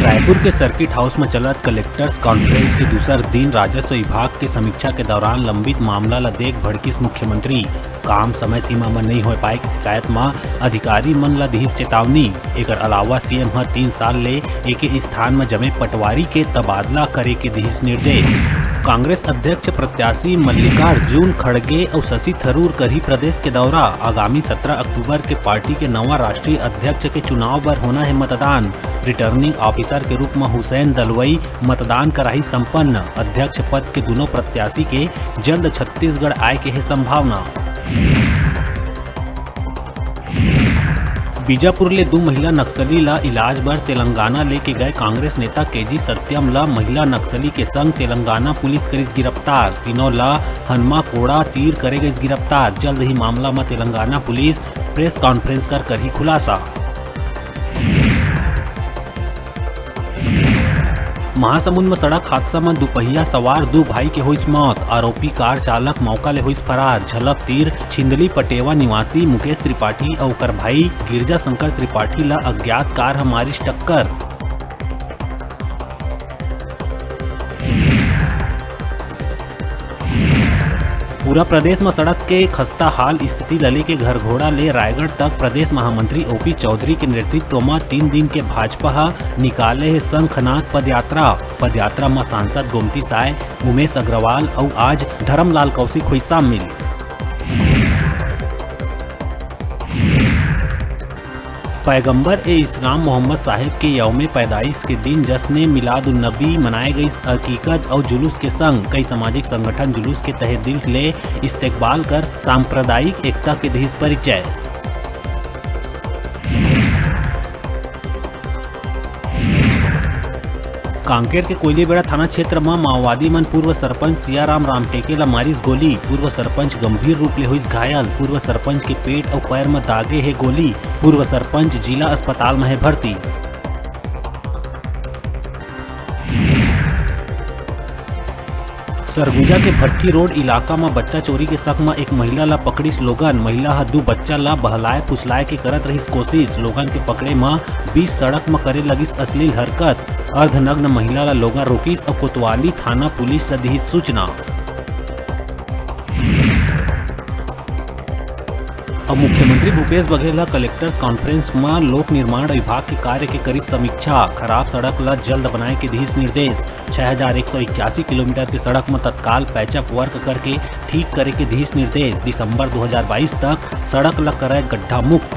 रायपुर के circuit house में चलत कलेक्टर्स कॉन्फ्रेंस के दूसर दिन राजस्व विभाग के समीक्षा के दौरान लंबित मामला ला देख भड़किस मुख्यमंत्री। काम समय सीमा में नहीं हो पाए की शिकायत में अधिकारी मन ला दिहिस चेतावनी। एकर अलावा सीएम ह 3 साल ले एक स्थान में जमे पटवारी के तबादला करे के दिहिस निर्देश। कांग्रेस अध्यक्ष प्रत्याशी मल्लिकार्जुन खड़गे और शशि थरूर करही प्रदेश के दौरा। आगामी 17 अक्टूबर के पार्टी के नवा राष्ट्रीय अध्यक्ष के चुनाव पर होना है मतदान। रिटर्निंग ऑफिसर के रूप में हुसैन दलवई मतदान कराही संपन्न। अध्यक्ष पद के दोनों प्रत्याशी के जल्द छत्तीसगढ़ आए के है संभावना। बीजापुर ले 2 महिला नक्सली ला इलाज बर तेलंगाना लेके गए कांग्रेस नेता केजी सत्यम ला महिला नक्सली के संग तेलंगाना पुलिस करिस गिरफ्तार। तीनों ला हनमा कोड़ा तीर करे गई गिरफ्तार। जल्द ही मामला में तेलंगाना पुलिस प्रेस कॉन्फ्रेंस कर करही खुलासा। महासमुंद में सड़क हादसा में दुपहिया सवार 2 भाई के हुई मौत। आरोपी कार चालक मौका ले हुई फरार। झलक तीर छिंदली पटेवा निवासी मुकेश त्रिपाठी और ओकर भाई गिरजा शंकर त्रिपाठी ला अज्ञात कार हमारी टक्कर। पूरा प्रदेश में सड़क के खस्ता हाल स्थिति लले के घर घोड़ा ले रायगढ़ तक प्रदेश महामंत्री ओपी चौधरी के नेतृत्व में 3 दिन के भाजपा निकाले है शंखनाद पदयात्रा में सांसद गोमती साय, उमेश अग्रवाल और आज धर्मलाल कौशिक हुई शामिल। पैगंबर ए इस्लाम मोहम्मद साहिब के यौम पैदाइश के दिन जश्न मिलादुन्नबी मनाए गई। हकीकत और जुलूस के संग कई सामाजिक संगठन जुलूस के तहे दिल ले इस्तेकबाल कर सांप्रदायिक एकता के दिहिस परिचय। कांकेर के कोयलीबेड़ा थाना क्षेत्र में माओवादी मन पूर्व सरपंच सियाराम रामटेके ला मारिस गोली। पूर्व सरपंच गंभीर रूप ले हुई घायल। पूर्व सरपंच के पेट और पैर में दागे है गोली। पूर्व सरपंच जिला अस्पताल में है भर्ती। सरगुजा के भट्टी रोड इलाका में बच्चा चोरी के शक में एक महिला ला पकड़िस लोगन। महिला ह 2 बच्चा ला बहलाए फुसलाए के करत रहिस कोशिश। लोगन के पकड़े में 20 सड़क में करे लगिस अश्लील हरकत। अर्धनग्न महिला ला लोगा रोकिस और कोतवाली थाना पुलिस ला दिहिस सूचना। और मुख्यमंत्री भूपेश बघेल ला कलेक्टर्स कॉन्फ्रेंस में लोक निर्माण विभाग के कार्य के करी समीक्षा। खराब सड़क ला जल्द बनाए के दिहिस निर्देश। 6181 किलोमीटर की सड़क में तत्काल पैचअप वर्क करके ठीक करे के दिहिस निर्देश। दिसंबर 2022 तक सड़क ला करे गड्ढा मुक्त।